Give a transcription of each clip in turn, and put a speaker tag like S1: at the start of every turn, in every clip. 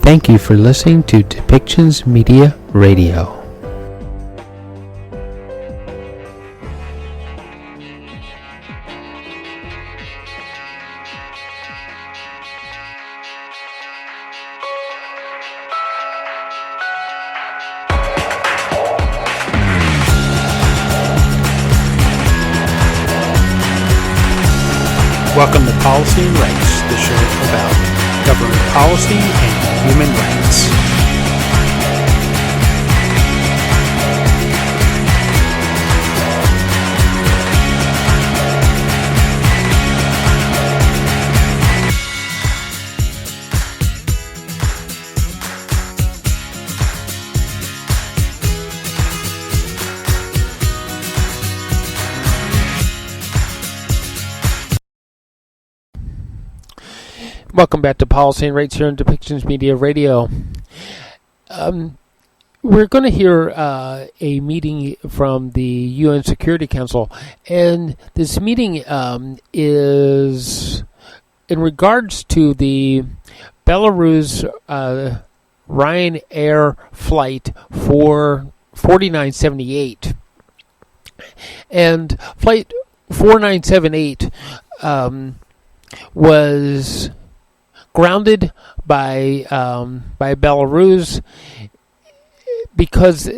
S1: Thank you for listening to Depictions Media Radio. Welcome to Policy and Rights, the show about government policy and human rights. Welcome back to Policy and Rights here on Depictions Media Radio. We're going to hear a meeting from the UN Security Council, and this meeting is in regards to the Belarus Ryanair flight for 4978. And flight 4978 was grounded by Belarus because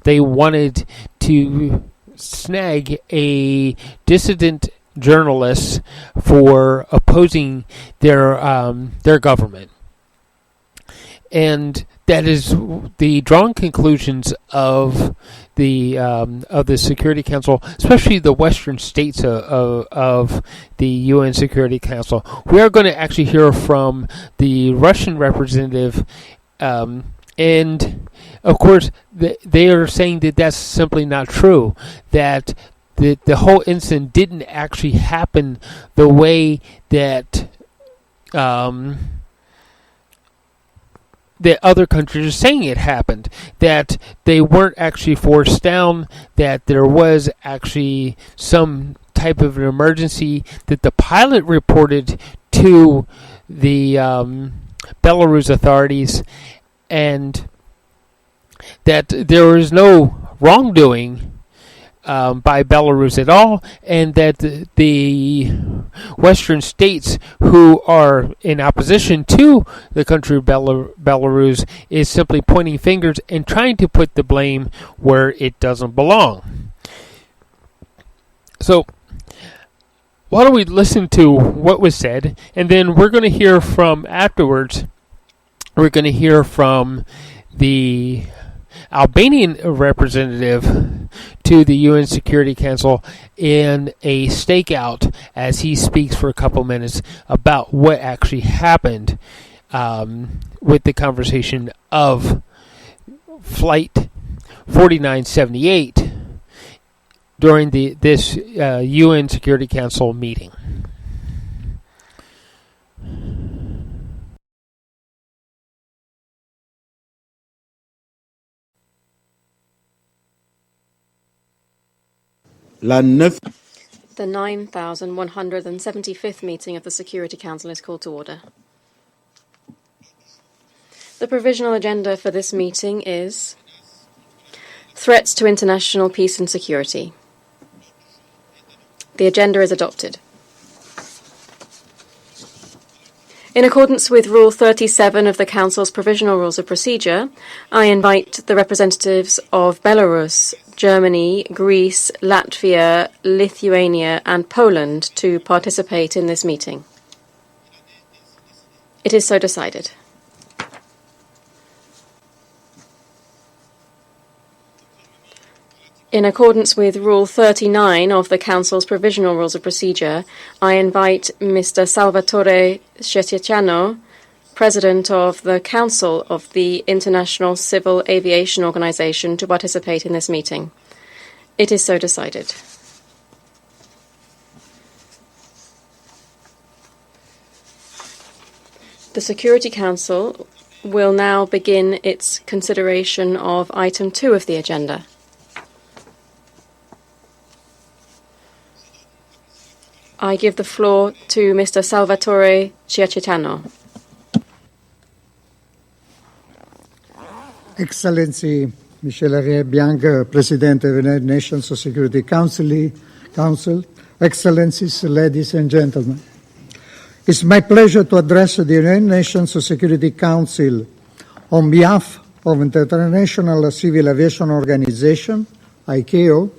S1: they wanted to snag a dissident journalist for opposing their government, and that is the drawn conclusions of the Security Council, especially the Western states of the UN Security Council. We are going to actually hear from the Russian representative, and of course they are saying that that's simply not true, that the whole incident didn't actually happen the way that that other countries are saying it happened, that they weren't actually forced down, that there was actually some type of an emergency, that the pilot reported to the Belarus authorities, and that there was no wrongdoing by Belarus at all, and that the Western states who are in opposition to the country of Belarus is simply pointing fingers and trying to put the blame where it doesn't belong. So why don't we listen to what was said, and then we're going to hear from afterwards, we're going to hear from the Albanian representative to the UN Security Council in a stakeout as he speaks for a couple minutes about what actually happened with the conversation of Flight 4978 during this UN Security Council meeting.
S2: The 9,175th meeting of the Security Council is called to order. The provisional agenda for this meeting is threats to international peace and security. The agenda is adopted. In accordance with Rule 37 of the Council's Provisional Rules of Procedure, I invite the representatives of Belarus, Germany, Greece, Latvia, Lithuania, and Poland to participate in this meeting. It is so decided. In accordance with Rule 39 of the Council's Provisional Rules of Procedure, I invite Mr. Salvatore Sciacciano, President of the Council of the International Civil Aviation Organization, to participate in this meeting. It is so decided. The Security Council will now begin its consideration of item 2 of the agenda. I give the floor to Mr. Salvatore Sciacciano.
S3: Excellency Michel Bianca, President of the United Nations Security Council, Excellencies, ladies and gentlemen. It's my pleasure to address the United Nations Security Council on behalf of the International Civil Aviation Organization, ICAO,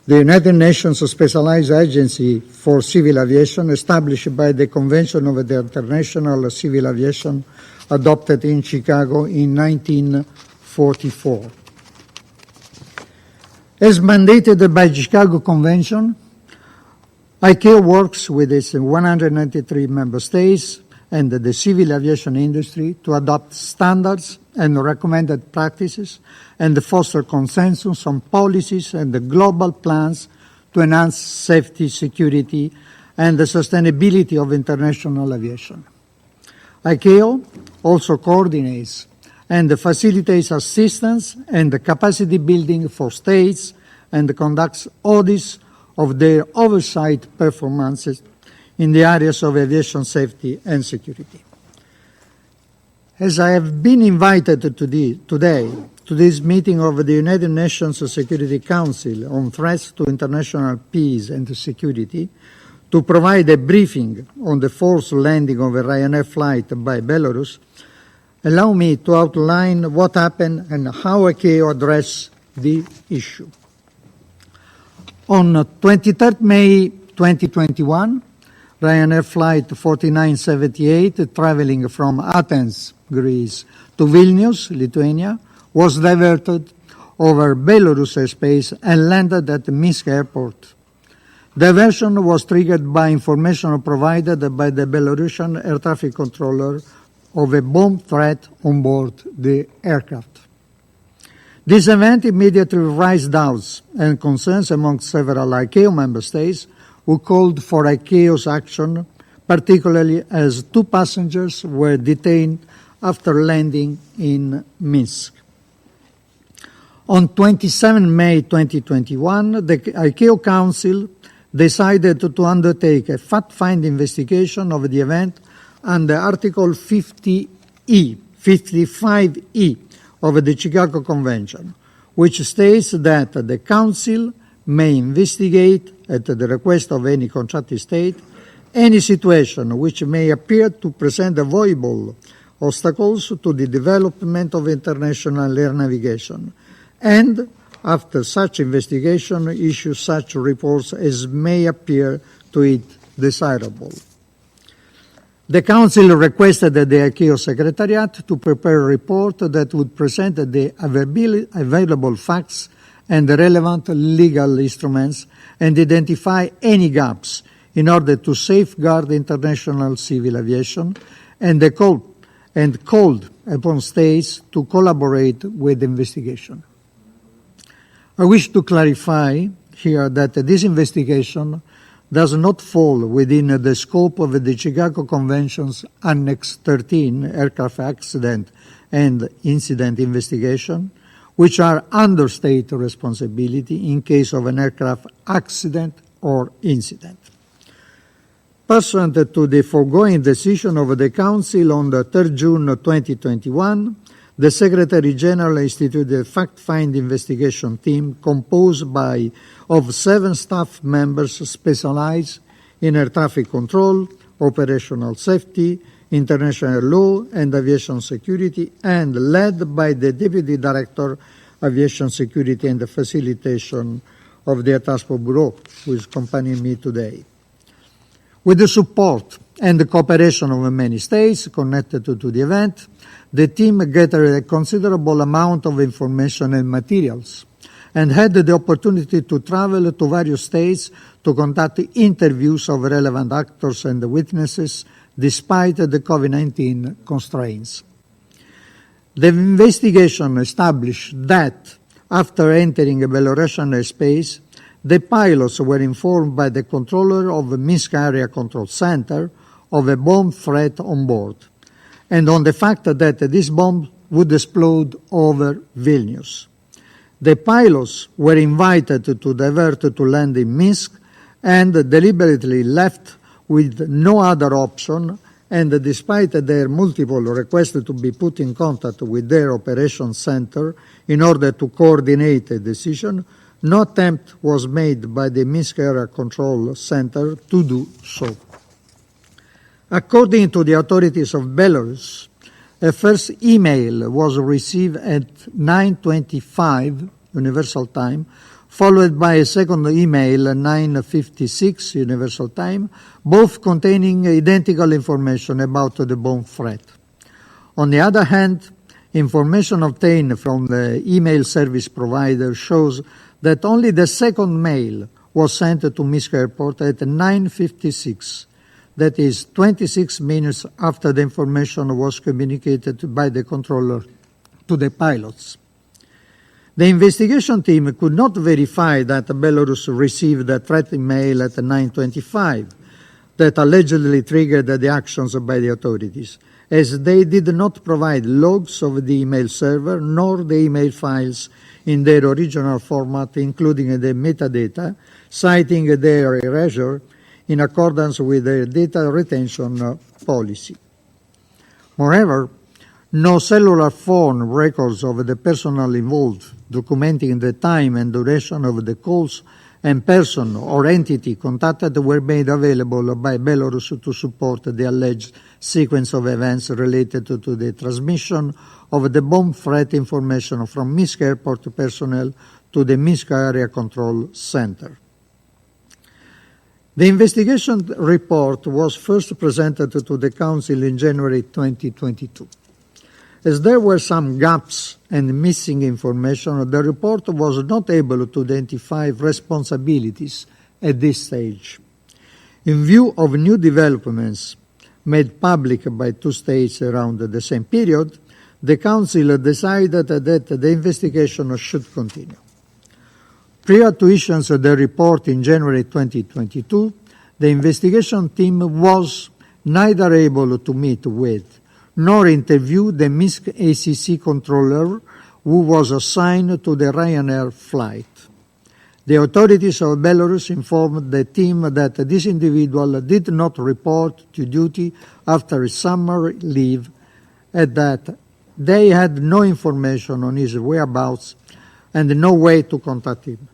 S3: the United Nations Specialized Agency for Civil Aviation established by the Convention of the International Civil Aviation adopted in Chicago in 1944. As mandated by the Chicago Convention, ICAO works with its 193 member states and the civil aviation industry to adopt standards and recommended practices and foster consensus on policies and the global plans to enhance safety, security, and the sustainability of international aviation. ICAO also coordinates and facilitates assistance and capacity building for states and conducts audits of their oversight performances in the areas of aviation safety and security. As I have been invited today to this meeting of the United Nations Security Council on threats to international peace and security to provide a briefing on the forced landing of a Ryanair flight by Belarus, allow me to outline what happened and how ICAO addressed the issue. On 23 May 2021, Ryanair Flight 4978, traveling from Athens, Greece, to Vilnius, Lithuania, was diverted over Belarus airspace and landed at Minsk airport. Diversion was triggered by information provided by the Belarusian air traffic controller of a bomb threat on board the aircraft. This event immediately raised doubts and concerns among several ICAO member states who called for ICAO's action, particularly as 2 passengers were detained after landing in Minsk. On 27 May 2021, the ICAO Council decided to undertake a fact-finding investigation of the event under Article 55E of the Chicago Convention, which states that the Council may investigate, at the request of any contracting state, any situation which may appear to present avoidable obstacles to the development of international air navigation, and, after such investigation, issue such reports as may appear to it desirable. The Council requested the ICAO Secretariat to prepare a report that would present the available facts and the relevant legal instruments and identify any gaps in order to safeguard international civil aviation and called upon states to collaborate with the investigation. I wish to clarify here that this investigation does not fall within the scope of the Chicago Convention's Annex 13 aircraft accident and incident investigation, which are under state responsibility in case of an aircraft accident or incident. Pursuant to the foregoing decision of the Council on the 3rd June 2021, the Secretary General instituted a fact-finding investigation team composed of 7 staff members specialized in air traffic control, operational safety, international law, and aviation security, and led by the Deputy Director, Aviation Security and Facilitation of the Air Transport Bureau, who is accompanying me today. With the support and the cooperation of many states connected to the event, the team gathered a considerable amount of information and materials and had the opportunity to travel to various states to conduct interviews of relevant actors and witnesses despite the COVID-19 constraints. The investigation established that after entering a Belarusian airspace, the pilots were informed by the controller of the Minsk Area Control Center of a bomb threat on board, and on the fact that this bomb would explode over Vilnius. The pilots were invited to divert to land in Minsk and deliberately left with no other option and despite their multiple requests to be put in contact with their operations center in order to coordinate a decision, no attempt was made by the Minsk Area Control Center to do so. According to the authorities of Belarus, a first email was received at 9:25 Universal Time, followed by a second email at 9:56 Universal Time, both containing identical information about the bomb threat. On the other hand, information obtained from the email service provider shows that only the second mail was sent to Minsk Airport at 9:56. That is 26 minutes after the information was communicated by the controller to the pilots. The investigation team could not verify that Belarus received a threat email at 9:25 that allegedly triggered the actions by the authorities, as they did not provide logs of the email server nor the email files in their original format, including the metadata, citing their erasure in accordance with their data retention policy. Moreover, no cellular phone records of the personnel involved, documenting the time and duration of the calls and person or entity contacted, were made available by Belarus to support the alleged sequence of events related to the transmission of the bomb threat information from Minsk Airport personnel to the Minsk Area Control Center. The investigation report was first presented to the Council in January 2022. As there were some gaps and missing information, the report was not able to identify responsibilities at this stage. In view of new developments made public by two states around the same period, the Council decided that the investigation should continue. Prior to issuance of the report in January 2022, the investigation team was neither able to meet with nor interview the Minsk ACC controller who was assigned to the Ryanair flight. The authorities of Belarus informed the team that this individual did not report to duty after summer leave and that they had no information on his whereabouts and no way to contact him.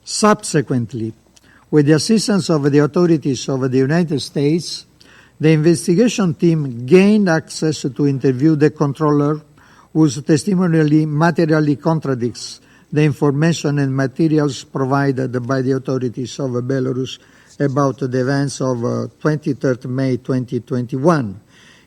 S3: Subsequently, with the assistance of the authorities of the United States, the investigation team gained access to interview the controller, whose testimony materially contradicts the information and materials provided by the authorities of Belarus about the events of 23 May 2021,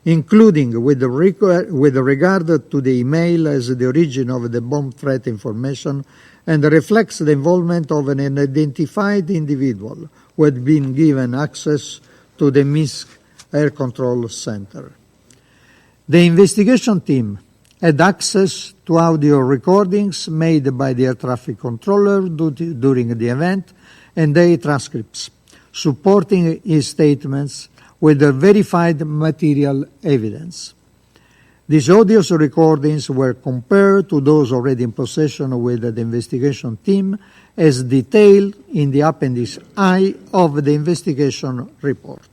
S3: including with regard to the email as the origin of the bomb threat information, and reflects the involvement of an unidentified individual who had been given access to the Minsk Air Control Center. The investigation team had access to audio recordings made by the air traffic controller during the event and their transcripts, supporting his statements with the verified material evidence. These audio recordings were compared to those already in possession with the investigation team as detailed in the Appendix I of the investigation report.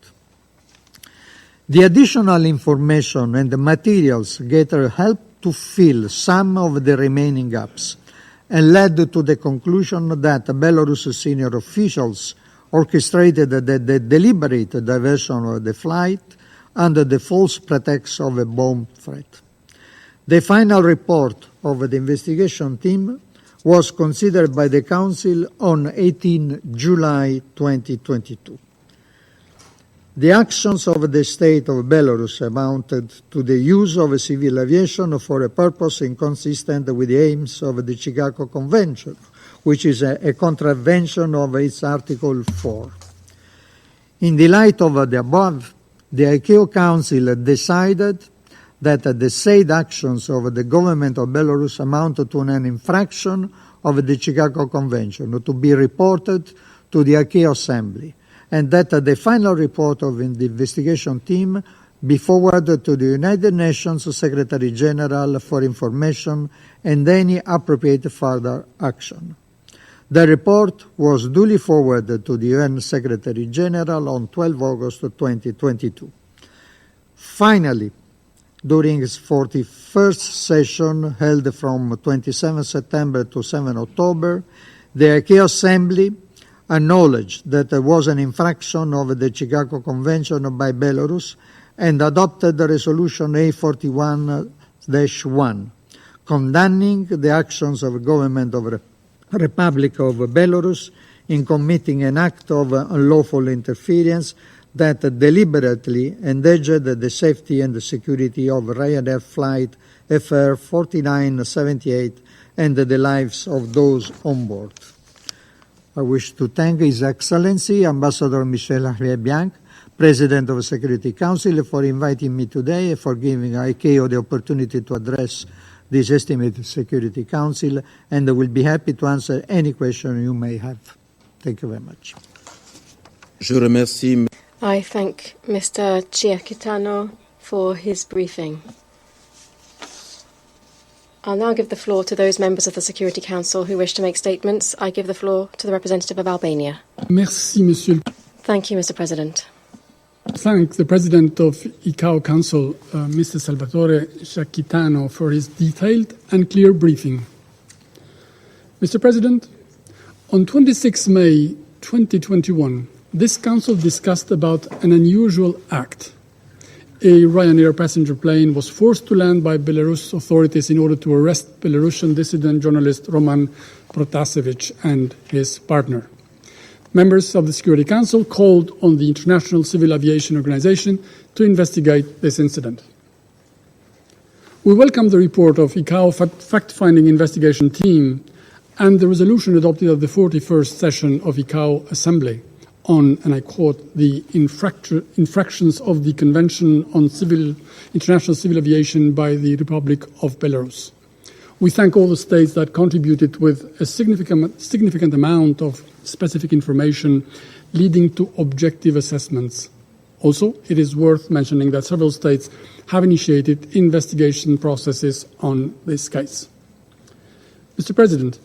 S3: The additional information and the materials gathered helped to fill some of the remaining gaps and led to the conclusion that Belarus senior officials orchestrated the deliberate diversion of the flight under the false pretext of a bomb threat. The final report of the investigation team was considered by the Council on 18 July 2022. The actions of the state of Belarus amounted to the use of civil aviation for a purpose inconsistent with the aims of the Chicago Convention, which is a contravention of its Article 4. In the light of the above, the ICAO Council decided that the said actions of the government of Belarus amount to an infraction of the Chicago Convention to be reported to the ICAO Assembly, and that the final report of the investigation team be forwarded to the United Nations Secretary General for information and any appropriate further action. The report was duly forwarded to the UN Secretary General on 12 August 2022. Finally, during its 41st session held from 27 September to 7 October, the ICAO Assembly acknowledged that there was an infraction of the Chicago Convention by Belarus and adopted the resolution A41-1, condemning the actions of the government of the Republic of Belarus in committing an act of unlawful interference that deliberately endangered the safety and the security of Ryanair flight FR 4978 and the lives of those on board. I wish to thank His Excellency Ambassador Michel Henry-Bianc, President of the Security Council, for inviting me today and for giving ICAO the opportunity to address this estimated Security Council, and I will be happy to answer any question you may have. Thank you very much.
S4: Je remercie.
S2: I thank Mr. Chiacchitano for his briefing. I'll now give the floor to those members of the Security Council who wish to make statements. I give the floor to the representative of Albania.
S5: Merci, Monsieur.
S2: Thank you, Mr. President.
S5: Thank the President of ICAO Council, Mr. Salvatore Chiacchitano, for his detailed and clear briefing. Mr. President, on 26 May 2021, this Council discussed about an unusual act. A Ryanair passenger plane was forced to land by Belarus authorities in order to arrest Belarusian dissident journalist Roman Protasevich and his partner. Members of the Security Council called on the International Civil Aviation Organization to investigate this incident. We welcome the report of ICAO fact-finding investigation team and the resolution adopted at the 41st session of ICAO Assembly on, and I quote, the infractions of the Convention on International Civil Aviation by the Republic of Belarus. We thank all the states that contributed with a significant amount of specific information leading to objective assessments. Also, it is worth mentioning that several states have initiated investigation processes on this case. Mr. President,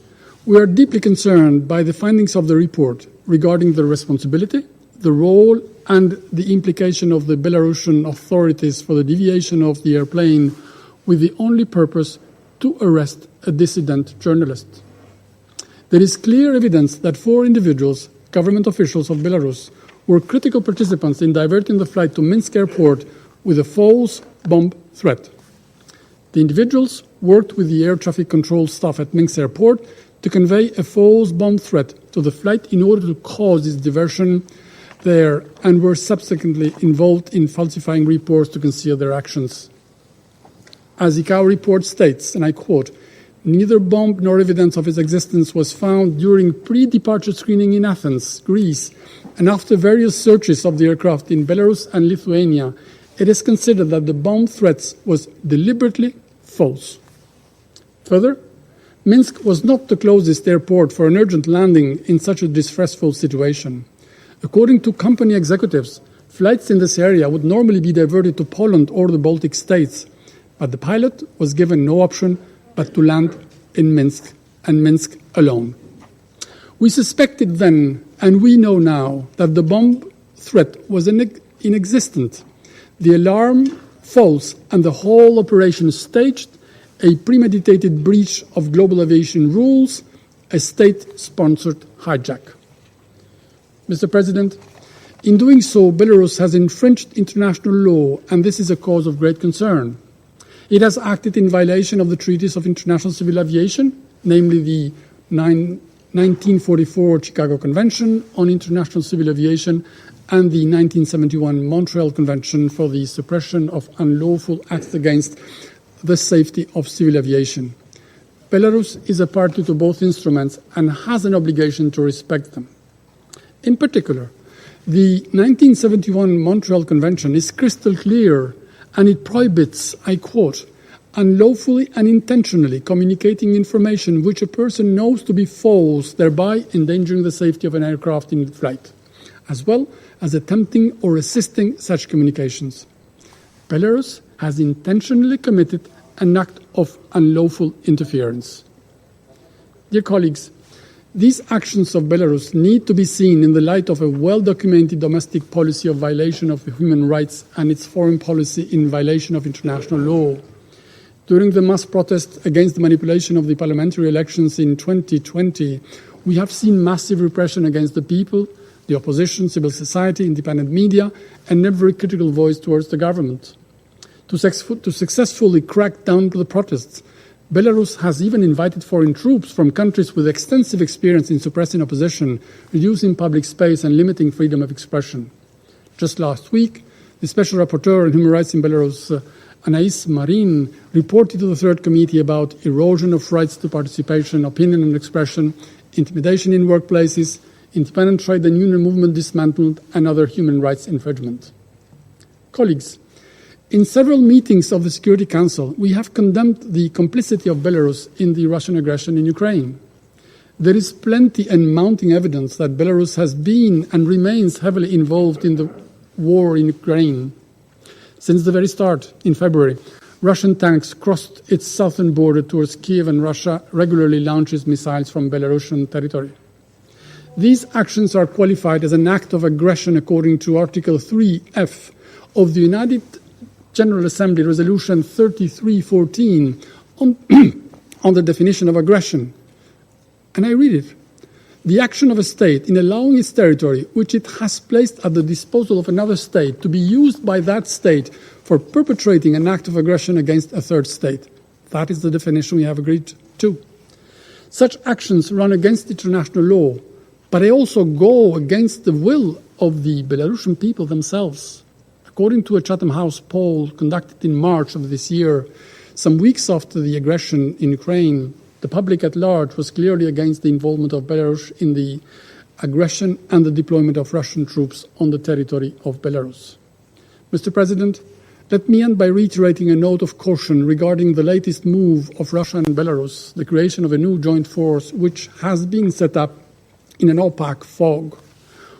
S5: we are deeply concerned by the findings of the report regarding the responsibility, the role, and the implication of the Belarusian authorities for the deviation of the airplane with the only purpose to arrest a dissident journalist. There is clear evidence that 4 individuals, government officials of Belarus, were critical participants in diverting the flight to Minsk airport with a false bomb threat. The individuals worked with the air traffic control staff at Minsk airport to convey a false bomb threat to the flight in order to cause its diversion there, and were subsequently involved in falsifying reports to conceal their actions. As ICAO report states, and I quote, neither bomb nor evidence of its existence was found during pre-departure screening in Athens, Greece, and after various searches of the aircraft in Belarus and Lithuania, it is considered that the bomb threat was deliberately false. Further, Minsk was not the closest airport for an urgent landing in such a distressful situation. According to company executives, flights in this area would normally be diverted to Poland or the Baltic states, but the pilot was given no option but to land in Minsk, and Minsk alone. We suspected then, and we know now, that the bomb threat was inexistent, the alarm false, and the whole operation staged, a premeditated breach of global aviation rules, a state-sponsored hijack. Mr. President, in doing so, Belarus has infringed international law, and this is a cause of great concern. It has acted in violation of the treaties of international civil aviation, namely the 1944 Chicago Convention on International Civil Aviation and the 1971 Montreal Convention for the suppression of unlawful acts against the safety of civil aviation. Belarus is a party to both instruments and has an obligation to respect them. In particular, the 1971 Montreal Convention is crystal clear, and it prohibits, I quote, unlawfully and intentionally communicating information which a person knows to be false, thereby endangering the safety of an aircraft in flight, as well as attempting or assisting such communications. Belarus has intentionally committed an act of unlawful interference. Dear colleagues, These actions of Belarus need to be seen in the light of a well-documented domestic policy of violation of human rights and its foreign policy in violation of international law. During the mass protest against the manipulation of the parliamentary elections in 2020, we have seen massive repression against the people, the opposition, civil society, independent media, and every critical voice towards the government. To successfully crack down the protests, Belarus has even invited foreign troops from countries with extensive experience in suppressing opposition, reducing public space and limiting freedom of expression. Just last week, the Special Rapporteur on Human Rights in Belarus, Anais Marin, reported to the Third Committee about erosion of rights to participation, opinion and expression, intimidation in workplaces, independent trade and union movement dismantled, and other human rights infringement. Colleagues, in several meetings of the Security Council, we have condemned the complicity of Belarus in the Russian aggression in Ukraine. There is plenty and mounting evidence that Belarus has been and remains heavily involved in the war in Ukraine. Since the very start, in February, Russian tanks crossed its southern border towards Kiev, and Russia regularly launches missiles from Belarusian territory. These actions are qualified as an act of aggression according to Article 3F of the United General Assembly Resolution 3314 on the definition of aggression. And I read it. The action of a state in allowing its territory, which it has placed at the disposal of another state, to be used by that state for perpetrating an act of aggression against a third state. That is the definition we have agreed to. Such actions run against international law, but they also go against the will of the Belarusian people themselves. According to a Chatham House poll conducted in March of this year, some weeks after the aggression in Ukraine, the public at large was clearly against the involvement of Belarus in the aggression and the deployment of Russian troops on the territory of Belarus. Mr. President, let me end by reiterating a note of caution regarding the latest move of Russia and Belarus, the creation of a new joint force which has been set up in an opaque fog.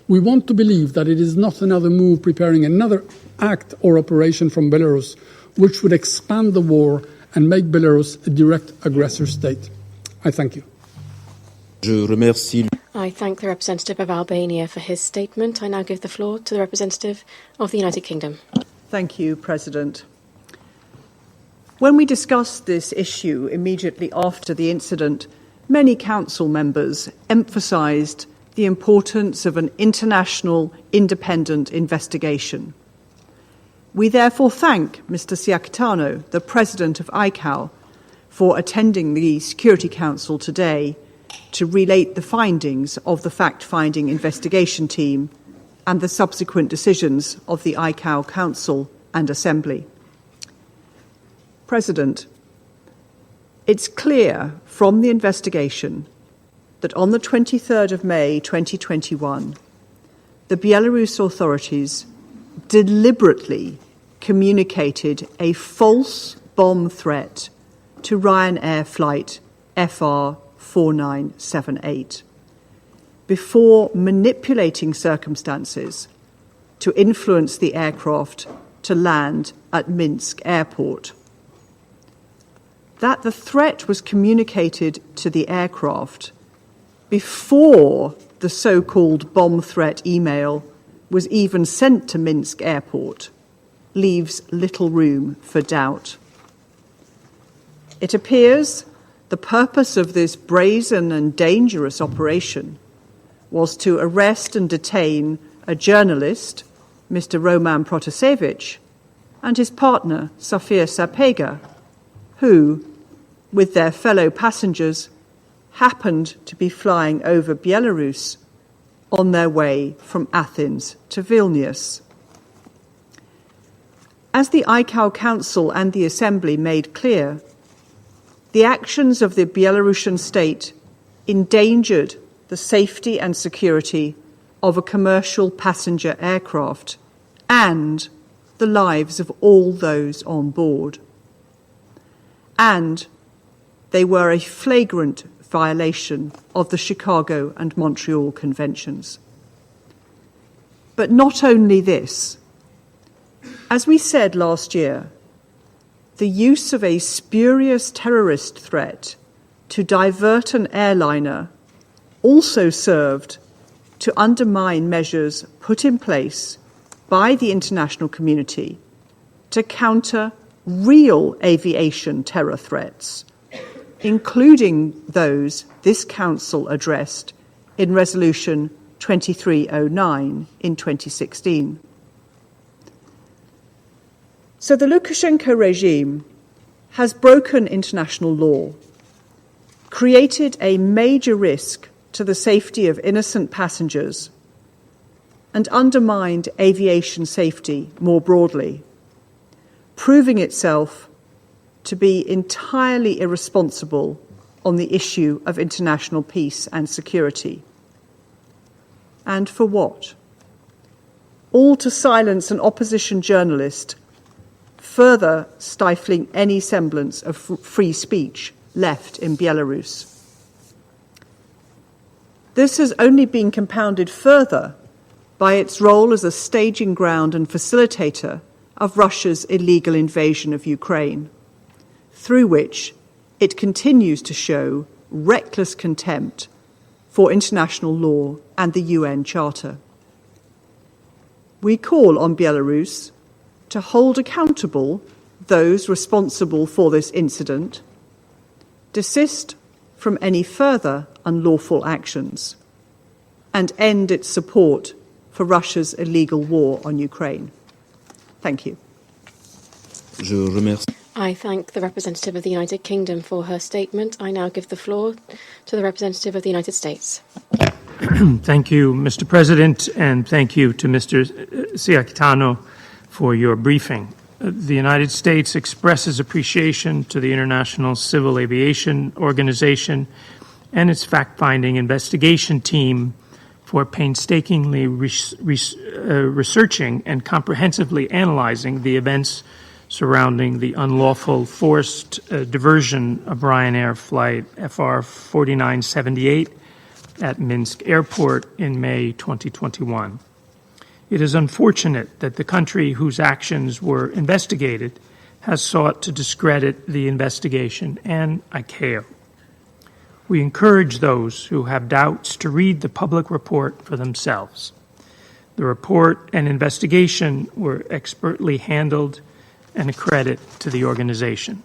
S5: We want to believe that it is not another move preparing another act or operation from Belarus which would expand the war and make Belarus a direct aggressor state. I thank you.
S2: I thank the representative of Albania for his statement. I now give the floor to the representative of the United Kingdom.
S6: Thank you, President. When we discussed this issue immediately after the incident, many council members emphasised the importance of an international independent investigation. We therefore thank Mr. Siakitano, the President of ICAO, for attending the Security Council today to relate the findings of the fact-finding investigation team and the subsequent decisions of the ICAO Council and Assembly. President, it's clear from the investigation that on the 23rd of May 2021, the Belarus authorities deliberately communicated a false bomb threat to Ryanair flight FR 4978 before manipulating circumstances to influence the aircraft to land at Minsk airport. That the threat was communicated to the aircraft before the so-called bomb threat email was even sent to Minsk airport leaves little room for doubt. It appears the purpose of this brazen and dangerous operation was to arrest and detain a journalist, Mr. Roman Protasevich, and his partner, Sofia Sapega, who, with their fellow passengers, happened to be flying over Belarus on their way from Athens to Vilnius. As the ICAO Council and the Assembly made clear, the actions of the Belarusian state endangered the safety and security of a commercial passenger aircraft and the lives of all those on board. And they were a flagrant violation of the Chicago and Montreal Conventions. But not only this. As we said last year, the use of a spurious terrorist threat to divert an airliner also served to undermine measures put in place by the international community to counter real aviation terror threats, including those this Council addressed in Resolution 2309 in 2016. So the Lukashenko regime has broken international law, created a major risk to the safety of innocent passengers, and undermined aviation safety more broadly, proving itself to be entirely irresponsible on the issue of international peace and security. And for what? All to silence an opposition journalist, further stifling any semblance of free speech left in Belarus. This has only been compounded further by its role as a staging ground and facilitator of Russia's illegal invasion of Ukraine, through which it continues to show reckless contempt for international law and the UN Charter. We call on Belarus to hold accountable those responsible for this incident, desist from any further unlawful actions, and end its support for Russia's illegal war on Ukraine. Thank you.
S4: Je remercie.
S2: I thank the representative of the United Kingdom for her statement. I now give the floor to the representative of the United States.
S7: Thank you, Mr. President, and thank you to Mr. Siakitano for your briefing. The United States expresses appreciation to the International Civil Aviation Organization and its fact-finding investigation team for painstakingly researching and comprehensively analyzing the events surrounding the unlawful forced diversion of Ryanair flight FR 4978 at Minsk Airport in May 2021. It is unfortunate that the country whose actions were investigated has sought to discredit the investigation and ICAO. We encourage those who have doubts to read the public report for themselves. The report and investigation were expertly handled and a credit to the organization.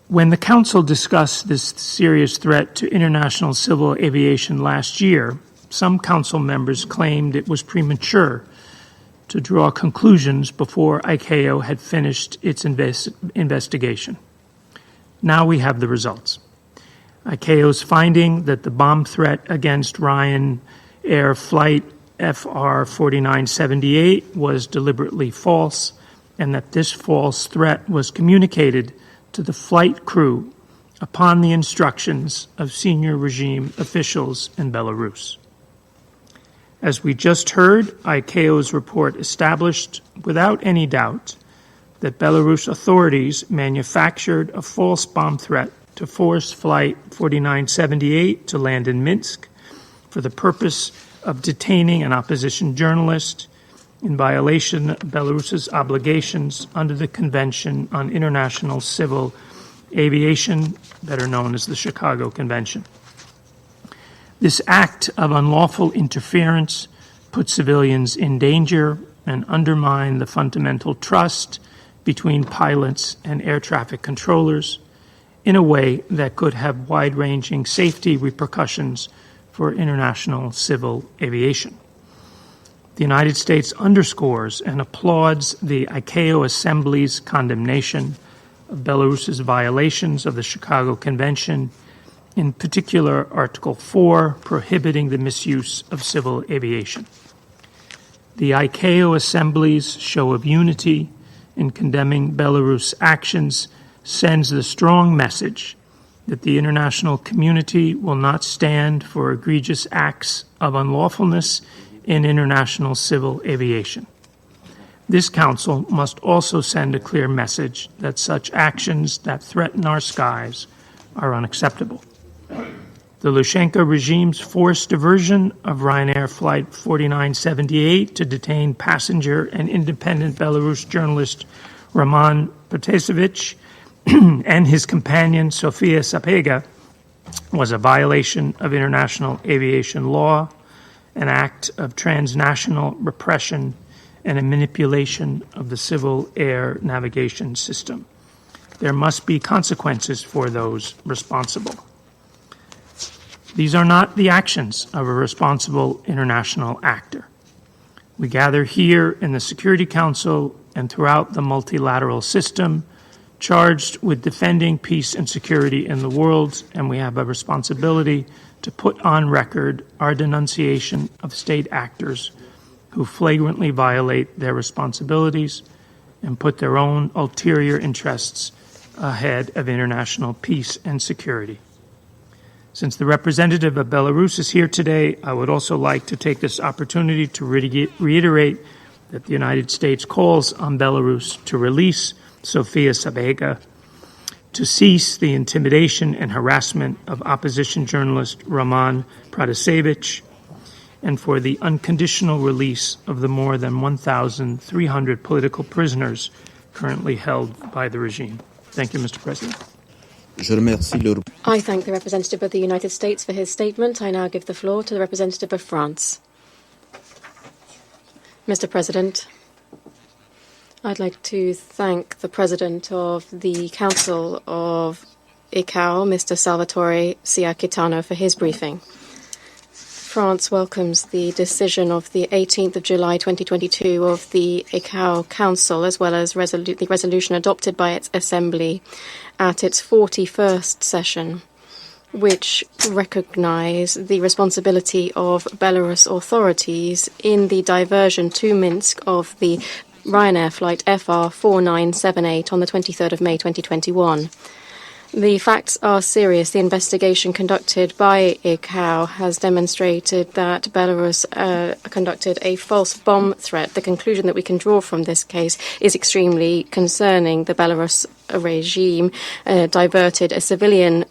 S7: When the Council discussed this serious threat to international civil aviation last year, some Council members claimed it was premature to draw conclusions before ICAO had finished its investigation. Now we have the results. ICAO's finding that the bomb threat against Ryanair flight FR 4978 was deliberately false, and that this false threat was communicated to the flight crew upon the instructions of senior regime officials in Belarus. As we just heard, ICAO's report established without any doubt that Belarus authorities manufactured a false bomb threat to force Flight 4978 to land in Minsk for the purpose of detaining an opposition journalist in violation of Belarus's obligations under the Convention on International Civil Aviation, better known as the Chicago Convention. This act of unlawful interference put civilians in danger and undermined the fundamental trust between pilots and air traffic controllers in a way that could have wide-ranging safety repercussions for international civil aviation. The United States underscores and applauds the ICAO Assembly's condemnation of Belarus's violations of the Chicago Convention, in particular Article 4, prohibiting the misuse of civil aviation. The ICAO Assembly's show of unity in condemning Belarus actions sends the strong message that the international community will not stand for egregious acts of unlawfulness in international civil aviation. This Council must also send a clear message that such actions that threaten our skies are unacceptable. The Lukashenko regime's forced diversion of Ryanair Flight 4978 to detain passenger and independent Belarus journalist Roman Protasevich and his companion Sofia Sapega was a violation of international aviation law, an act of transnational repression, and a manipulation of the civil air navigation system. There must be consequences for those responsible. These are not the actions of a responsible international actor. We gather here in the Security Council and throughout the multilateral system charged with defending peace and security in the world, and we have a responsibility to put on record our denunciation of state actors who flagrantly violate their responsibilities and put their own ulterior interests ahead of international peace and security. Since the representative of Belarus is here today, I would also like to take this opportunity to reiterate that the United States calls on Belarus to release Sofia Sabega, to cease the intimidation and harassment of opposition journalist Roman Protasevich, and for the unconditional release of the more than 1,300 political prisoners currently held by the regime. Thank you, Mr. President.
S2: I thank the representative of the United States for his statement. I now give the floor to the representative of France. Mr. President, I'd like to thank the President of the Council of ICAO, Mr. Salvatore Ciacchitano, for his briefing. France welcomes the decision of the 18th of July 2022 of the ICAO Council, as well as the resolution adopted by its Assembly at its 41st session, which recognize the responsibility of Belarus authorities in the diversion to Minsk of the Ryanair flight FR 4978 on the 23rd of May 2021. The facts are serious. The investigation conducted by ICAO has demonstrated that Belarus conducted a false bomb threat. The conclusion that we can draw from this case is extremely concerning. The Belarus regime diverted a civilian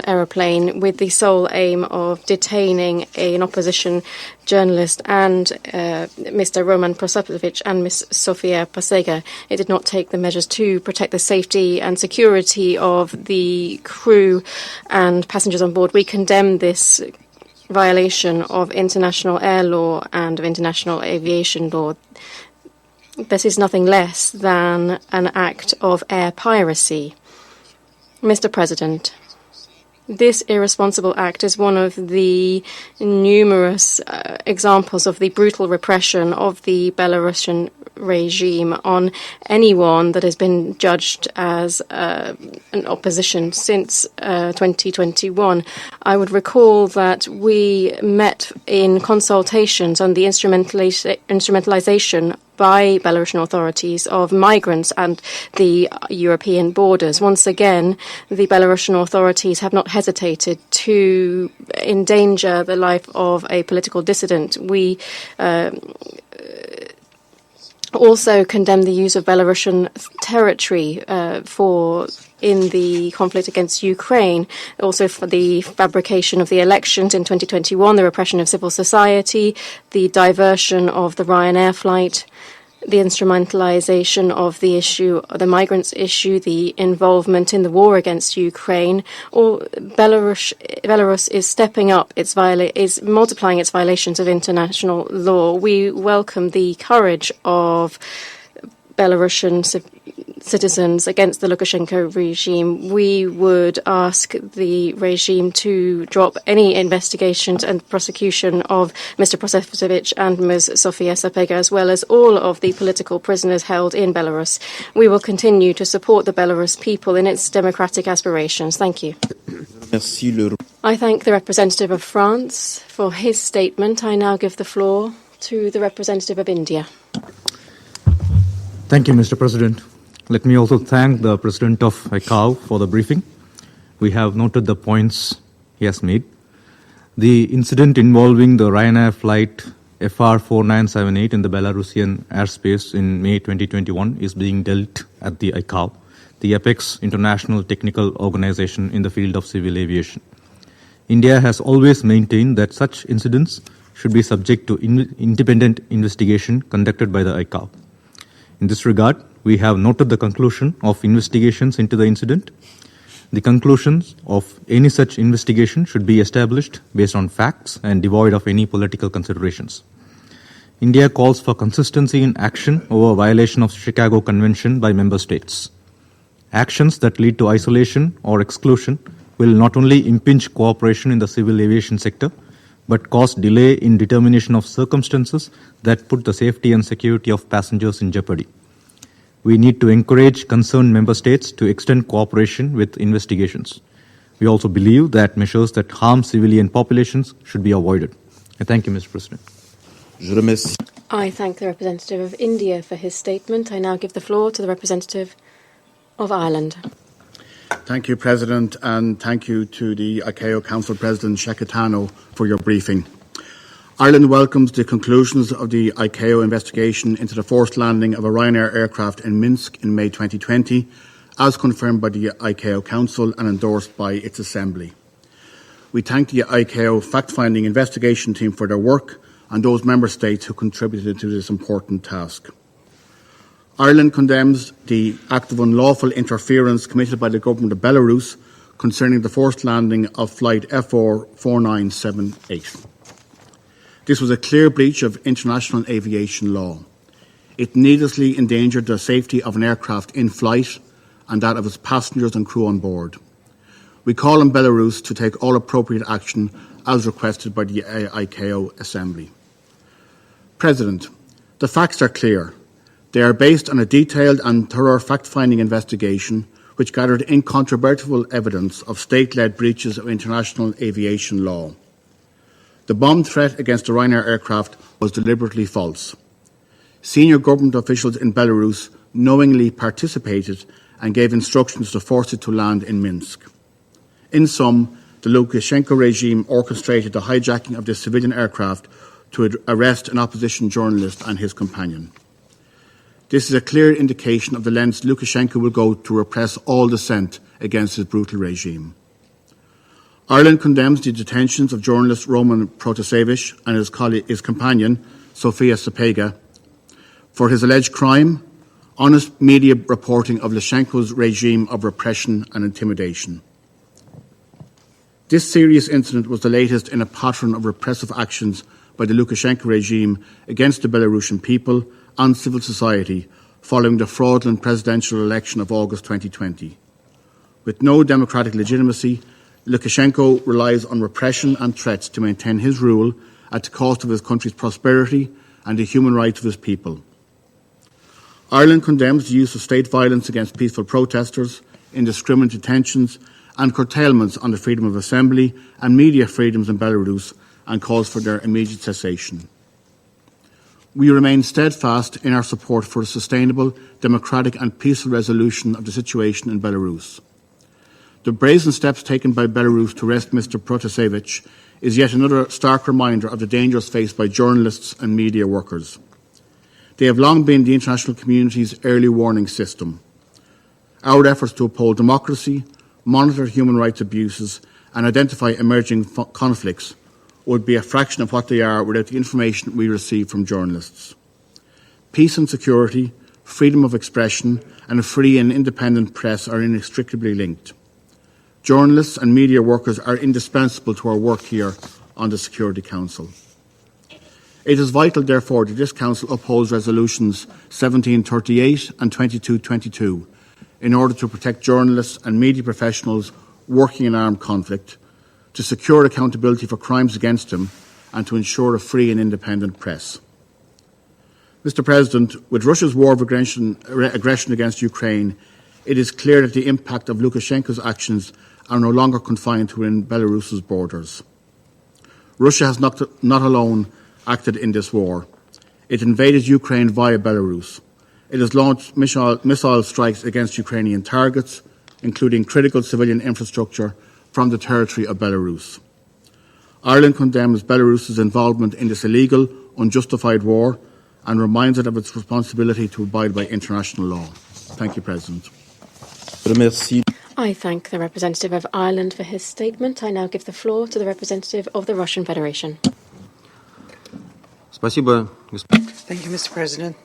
S2: aeroplane with the sole aim of detaining an opposition journalist and Mr. Roman Protasevich and Ms. Sofia Pasega. It did not take the measures to protect the safety and security of the crew and passengers on board. We condemn this violation of international air law and of international aviation law. This is nothing less than an act of air piracy. Mr. President, this irresponsible act is one of the numerous examples of the brutal repression of the Belarusian regime on anyone that has been judged as an opposition since 2021. I would recall that we met in consultations on the instrumentalization by Belarusian authorities of migrants and the European borders. Once again, the Belarusian authorities have not hesitated to endanger the life of a political dissident. We also condemn the use of Belarusian territory in the conflict against Ukraine, also for the fabrication of the elections in 2021, the repression of civil society, the diversion of the Ryanair flight, the instrumentalization of the issue, the migrants issue, the involvement in the war against Ukraine. Belarus is stepping up is multiplying its violations of international law. We welcome the courage of Belarusian citizens against the Lukashenko regime. We would ask the regime to drop any investigations and prosecution of Mr. Protasevich and Ms. Sofia Sapega, as well as all of the political prisoners held in Belarus. We will continue to support the Belarus people in its democratic aspirations. Thank you. I thank the representative of France for his statement. I now give the floor to the representative of India.
S8: Thank you, Mr. President. Let me also thank the President of ICAO for the briefing. We have noted the points he has made. The incident involving the Ryanair flight FR 4978 in the Belarusian airspace in May 2021 is being dealt at the ICAO, the apex international technical organization in the field of civil aviation. India has always maintained that such incidents should be subject to independent investigation conducted by the ICAO. In this regard, we have noted the conclusion of investigations into the incident. The conclusions of any such investigation should be established based on facts and devoid of any political considerations. India calls for consistency in action over violation of Chicago Convention by member states. Actions that lead to isolation or exclusion will not only impinge cooperation in the civil aviation sector, but cause delay in determination of circumstances that put the safety and security of passengers in jeopardy. We need to encourage concerned member states to extend cooperation with investigations. We also believe that measures that harm civilian populations should be avoided. I thank you, Mr. President.
S4: Je remercie.
S2: I thank the representative of India for his statement. I now give the floor to the representative of Ireland.
S9: Thank you, President, and thank you to the ICAO Council President Sheketano for your briefing. Ireland welcomes the conclusions of the ICAO investigation into the forced landing of a Ryanair aircraft in Minsk in May 2020, as confirmed by the ICAO Council and endorsed by its Assembly. We thank the ICAO fact-finding investigation team for their work and those member states who contributed to this important task. Ireland condemns the act of unlawful interference committed by the government of Belarus concerning the forced landing of flight FR4978. This was a clear breach of international aviation law. It needlessly endangered the safety of an aircraft in flight and that of its passengers and crew on board. We call on Belarus to take all appropriate action as requested by the ICAO Assembly. President, the facts are clear. They are based on a detailed and thorough fact-finding investigation which gathered incontrovertible evidence of state-led breaches of international aviation law. The bomb threat against the Ryanair aircraft was deliberately false. Senior government officials in Belarus knowingly participated and gave instructions to force it to land in Minsk. In sum, the Lukashenko regime orchestrated the hijacking of this civilian aircraft to arrest an opposition journalist and his companion. This is a clear indication of the lengths Lukashenko will go to repress all dissent against his brutal regime. Ireland condemns the detentions of journalist Roman Protasevich and his companion, Sofia Sapega, for his alleged crime, honest media reporting of Lukashenko's regime of repression and intimidation. This serious incident was the latest in a pattern of repressive actions by the Lukashenko regime against the Belarusian people and civil society following the fraudulent presidential election of August 2020. With no democratic legitimacy, Lukashenko relies on repression and threats to maintain his rule at the cost of his country's prosperity and the human rights of his people. Ireland condemns the use of state violence against peaceful protesters, indiscriminate detentions and curtailments on the freedom of assembly and media freedoms in Belarus and calls for their immediate cessation. We remain steadfast in our support for a sustainable, democratic and peaceful resolution of the situation in Belarus. The brazen steps taken by Belarus to arrest Mr. Protasevich is yet another stark reminder of the dangers faced by journalists and media workers. They have long been the international community's early warning system. Our efforts to uphold democracy, monitor human rights abuses and identify emerging conflicts would be a fraction of what they are without the information we receive from journalists. Peace and security, freedom of expression and a free and independent press are inextricably linked. Journalists and media workers are indispensable to our work here on the Security Council. It is vital, therefore, that this Council upholds resolutions 1738 and 2222 in order to protect journalists and media professionals working in armed conflict, to secure accountability for crimes against them and to ensure a free and independent press. Mr. President, with Russia's war of aggression against Ukraine, it is clear that the impact of Lukashenko's actions are no longer confined to within Belarus's borders. Russia has not alone acted in this war. It invaded Ukraine via Belarus. It has launched missile strikes against Ukrainian targets, including critical civilian infrastructure from the territory of Belarus. Ireland condemns Belarus's involvement in this illegal, unjustified war and reminds it of its responsibility to abide by international law. Thank you, President.
S4: Remercie.
S2: I thank the representative of Ireland for his statement. I now give the floor to the representative of the Russian Federation.
S10: Thank you, Mr. President.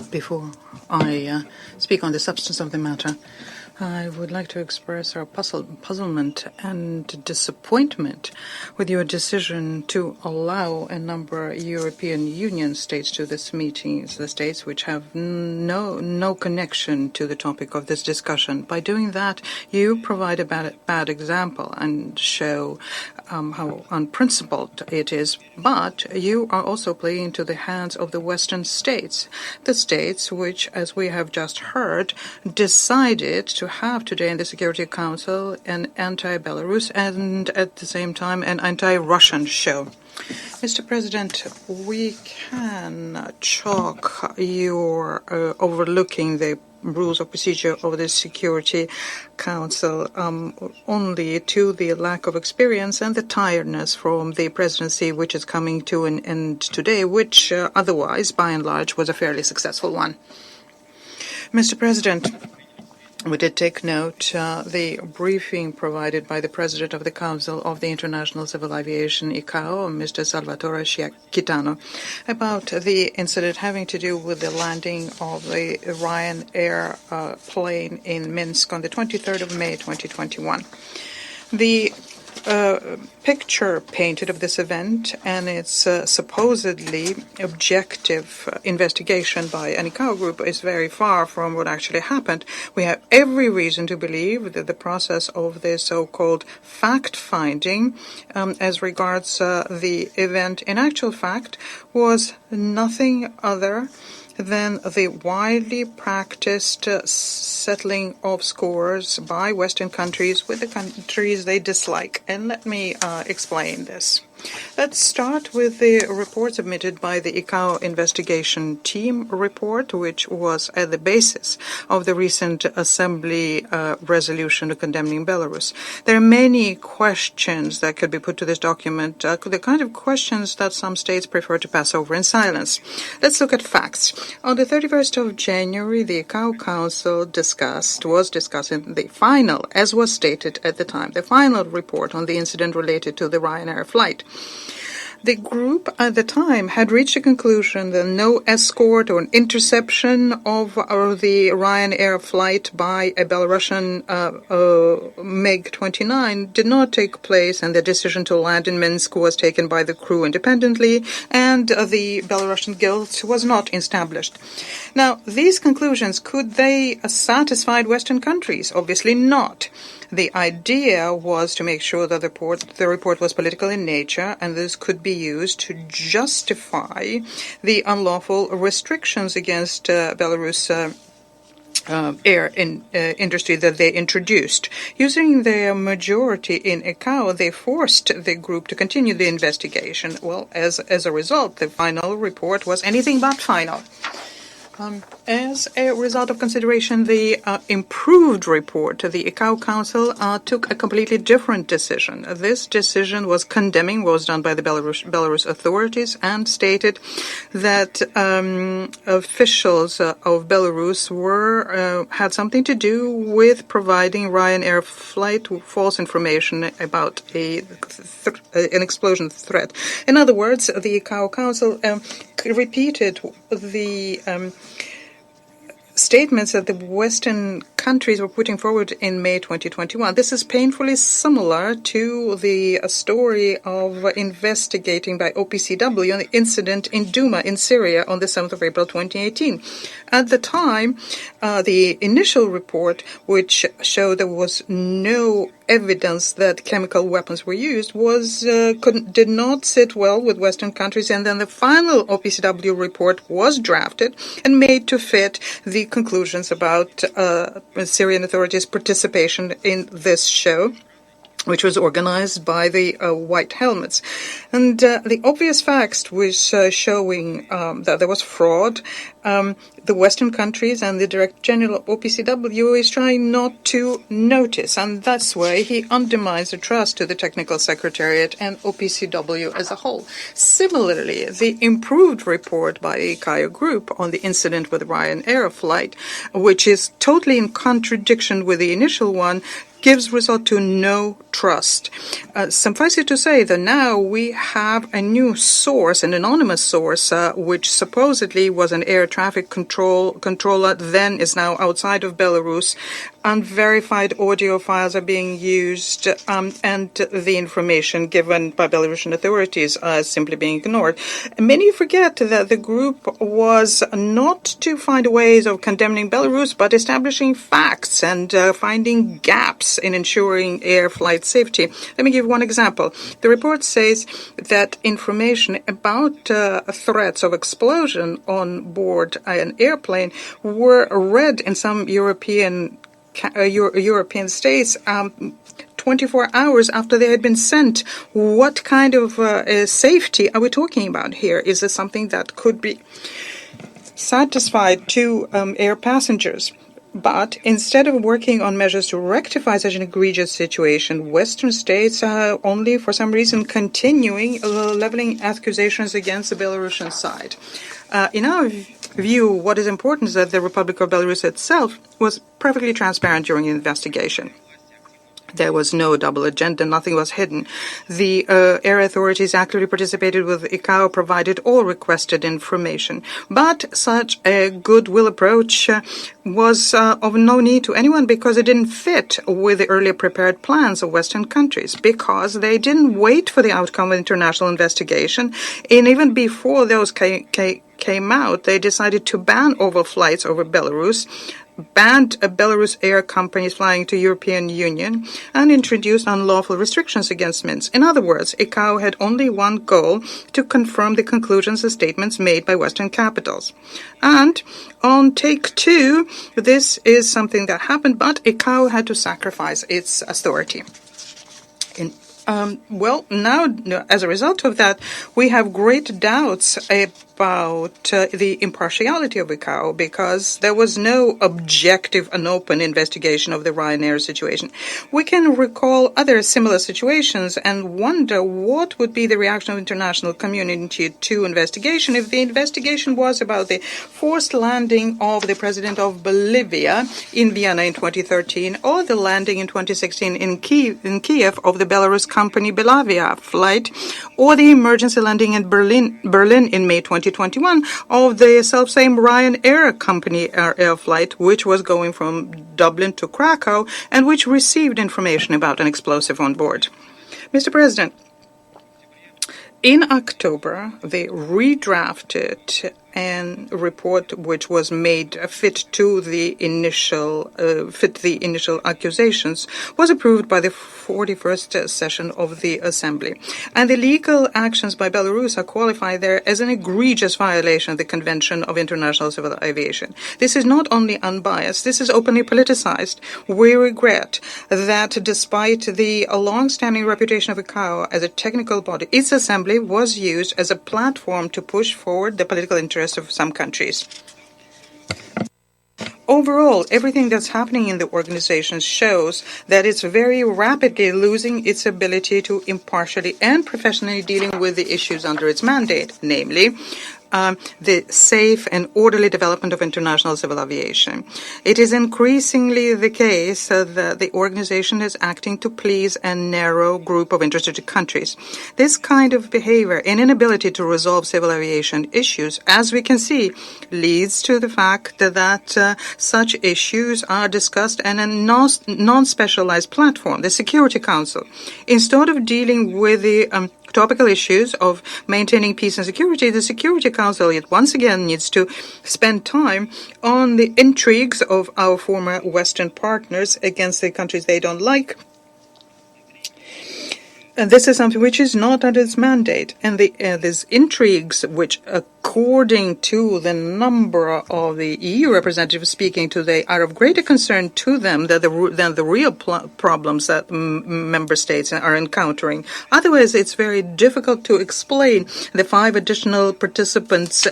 S10: Before I speak on the substance of the matter, I would like to express our puzzlement and disappointment with your decision to allow a number of European Union states to this meeting, the states which have no connection to the topic of this discussion. By doing that, you provide a bad example and show how unprincipled it is. But you are also playing into the hands of the Western states, the states which, as we have just heard, decided to have today in the Security Council an anti-Belarus and at the same time an anti-Russian show. Mr. President, we can chalk your overlooking the rules of procedure of the Security Council only to the lack of experience and the tiredness from the presidency which is coming to an end today, which otherwise, by and large, was a fairly successful one. Mr. President, we did take note the briefing provided by the President of the Council of the International Civil Aviation, ICAO, Mr. Salvatore Sciacchitano, about the incident having to do with the landing of the Ryanair plane in Minsk on the 23rd of May 2021. The picture painted of this event and its supposedly objective investigation by an ICAO group is very far from what actually happened. We have every reason to believe that the process of the so-called fact-finding as regards the event in actual fact was nothing other than the widely practiced settling of scores by Western countries with the countries they dislike. And let me explain this. Let's start with the report submitted by the ICAO investigation team report, which was at the basis of the recent Assembly resolution condemning Belarus. There are many questions that could be put to this document, the kind of questions that some states prefer to pass over in silence. Let's look at facts. On the 31st of January, the ICAO Council was discussing the final, as was stated at the time, the final report on the incident related to the Ryanair flight. The group at the time had reached a conclusion that no escort or an interception of the Ryanair flight by a Belarusian MiG-29 did not take place, and the decision to land in Minsk was taken by the crew independently, and the Belarusian guilt was not established. Now, these conclusions, could they satisfy Western countries? Obviously not. The idea was to make sure that the report was political in nature, and this could be used to justify the unlawful restrictions against Belarus air industry that they introduced. Using their majority in ICAO, they forced the group to continue the investigation. Well, as a result, the final report was anything but final. As a result of consideration, the improved report to the ICAO Council took a completely different decision. This decision was condemning what was done by the Belarus authorities and stated that officials of Belarus had something to do with providing Ryanair flight false information about an explosion threat. In other words, the ICAO Council repeated the statements that the Western countries were putting forward in May 2021. This is painfully similar to the story of investigating by OPCW the incident in Douma in Syria on the 7th of April 2018. At the time, the initial report, which showed there was no evidence that chemical weapons were used, did not sit well with Western countries, and then the final OPCW report was drafted and made to fit the conclusions about Syrian authorities' participation in this show, which was organized by the White Helmets. And the obvious facts was showing that there was fraud. The Western countries and the Director General of OPCW is trying not to notice, and that's why he undermines the trust to the Technical Secretariat and OPCW as a whole. Similarly, the improved report by the ICAO Group on the incident with the Ryanair flight, which is totally in contradiction with the initial one, gives result to no trust. Suffice it to say that now we have a new source, an anonymous source, which supposedly was an air traffic controller, then is now outside of Belarus, unverified audio files are being used, and the information given by Belarusian authorities are simply being ignored. Many forget that the group was not to find ways of condemning Belarus, but establishing facts and finding gaps in ensuring air flight safety. Let me give one example. The report says that information about threats of explosion on board an airplane were read in some European states 24 hours after they had been sent. What kind of safety are we talking about here? Is this something that could be satisfied to air passengers? But instead of working on measures to rectify such an egregious situation, Western states are only for some reason continuing leveling accusations against the Belarusian side. In our view, what is important is that the Republic of Belarus itself was perfectly transparent during the investigation. There was no double agenda, nothing was hidden. The air authorities actively participated with ICAO, provided all requested information. But such a goodwill approach was of no need to anyone because it didn't fit with the earlier prepared plans of Western countries, because they didn't wait for the outcome of the international investigation. And even before those came out, they decided to ban overflights over Belarus, banned Belarus air companies flying to European Union, and introduced unlawful restrictions against Minsk. In other words, ICAO had only one goal: to confirm the conclusions and statements made by Western capitals. And on take two, this is something that happened, but ICAO had to sacrifice its authority. Now, as a result of that, we have great doubts about the impartiality of ICAO, because there was no objective and open investigation of the Ryanair situation. We can recall other similar situations and wonder what would be the reaction of the international community to investigation if the investigation was about the forced landing of the president of Bolivia in Vienna in 2013, or the landing in 2016 in Kiev of the Belarus company Belavia flight, or the emergency landing in Berlin in May 2021 of the self-same Ryanair company air flight, which was going from Dublin to Krakow and which received information about an explosive on board. Mr. President, in October, they redrafted a report which was made fit the initial accusations, was approved by the 41st session of the Assembly. And the legal actions by Belarus are qualified there as an egregious violation of the Convention of International Civil Aviation. This is not only unbiased, this is openly politicized. We regret that despite the long-standing reputation of ICAO as a technical body, its Assembly was used as a platform to push forward the political interests of some countries. Overall, everything that's happening in the organization shows that it's very rapidly losing its ability to impartially and professionally dealing with the issues under its mandate, namely the safe and orderly development of international civil aviation. It is increasingly the case that the organization is acting to please a narrow group of interested countries. This kind of behavior and inability to resolve civil aviation issues, as we can see, leads to the fact that such issues are discussed in a non-specialized platform, the Security Council. Instead of dealing with the topical issues of maintaining peace and security, the Security Council yet once again needs to spend time on the intrigues of our former Western partners against the countries they don't like. And this is something which is not under its mandate. And these intrigues, which according to the number of the EU representatives speaking today, are of greater concern to them than the real problems that member states are encountering. Otherwise, it's very difficult to explain the 5 additional participants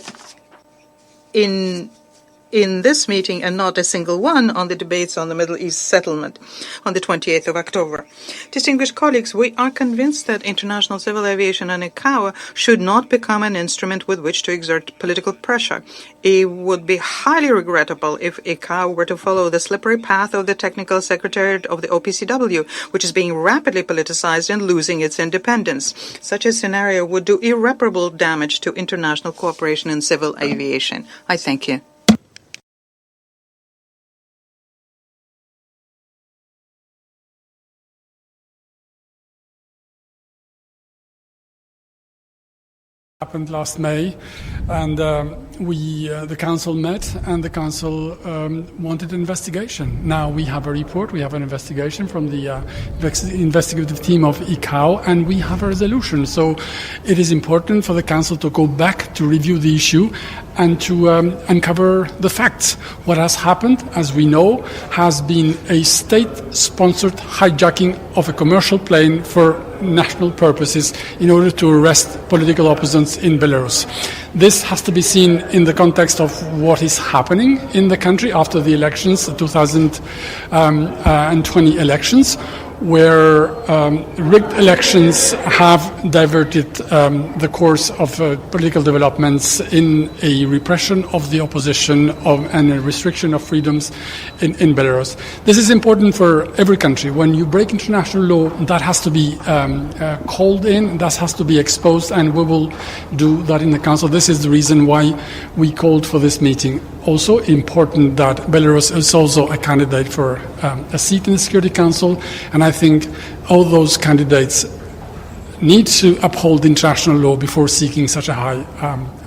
S10: in this meeting and not a single one on the debates on the Middle East settlement on the 28th of October. Distinguished colleagues, we are convinced that international civil aviation and ICAO should not become an instrument with which to exert political pressure. It would be highly regrettable if ICAO were to follow the slippery path of the Technical Secretariat of the OPCW, which is being rapidly politicized and losing its independence. Such a scenario would do irreparable damage to international cooperation in civil aviation. I thank you.
S5: happened last May, and the council met, and the council wanted an investigation. Now we have a report, we have an investigation from the investigative team of ICAO, and we have a resolution. So it is important for the council to go back to review the issue and to uncover the facts. What has happened, as we know, has been a state-sponsored hijacking of a commercial plane for national purposes in order to arrest political opponents in Belarus. This has to be seen in the context of what is happening in the country after the elections, the 2020 elections, where rigged elections have diverted the course of political developments in a repression of the opposition and a restriction of freedoms in Belarus. This is important for every country. When you break international law, that has to be called in, that has to be exposed, and we will do that in the Council. This is the reason why we called for this meeting. Also important that Belarus is also a candidate for a seat in the Security Council, and I think all those candidates need to uphold international law before seeking such a high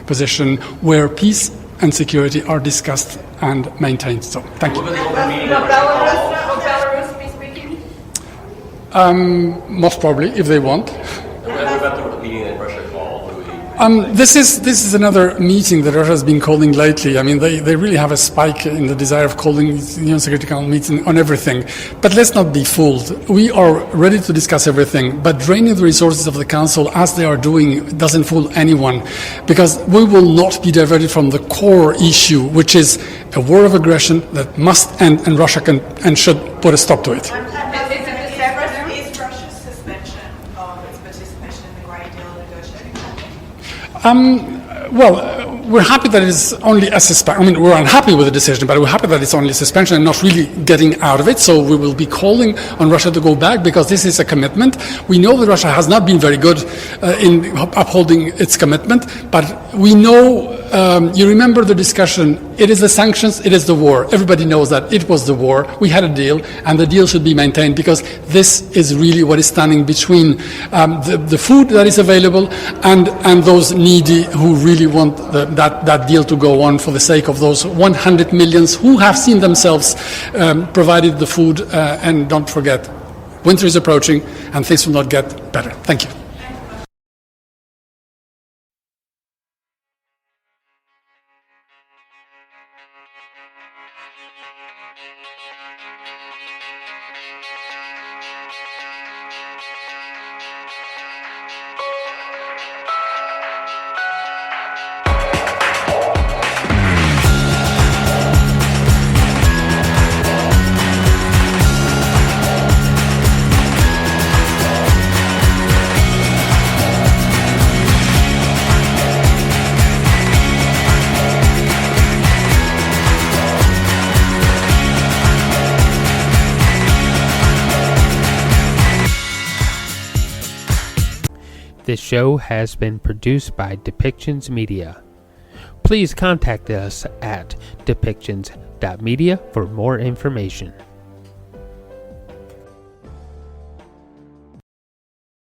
S5: position where peace and security are discussed and maintained. So, thank you.
S11: Will Belarus be speaking?
S5: Most probably, if they want.
S11: What about the meeting that Russia called?
S5: This is another meeting that Russia has been calling lately. I mean, they really have a spike in the desire of calling Security Council meeting on everything. But let's not be fooled. We are ready to discuss everything, but draining the resources of the Council as they are doing doesn't fool anyone, because we will not be diverted from the core issue, which is a war of aggression that must end, and Russia can and should put a stop to it.
S11: Is Russia's suspension of its participation in the Great Deal negotiating?
S5: Well, we're happy that it's only a suspension. I mean, we're unhappy with the decision, but we're happy that it's only a suspension and not really getting out of it. So we will be calling on Russia to go back, because this is a commitment. We know that Russia has not been very good in upholding its commitment, but we know, you remember the discussion, it is the sanctions, it is the war. Everybody knows that it was the war. We had a deal, and the deal should be maintained, because this is really what is standing between the food that is available and those needy who really want that deal to go on for the sake of those 100 millions who have seen themselves provided the food. And don't forget, winter is approaching and things will not get better. Thank you.
S1: This show has been produced by Depictions Media. Please contact us at depictions.media for more information.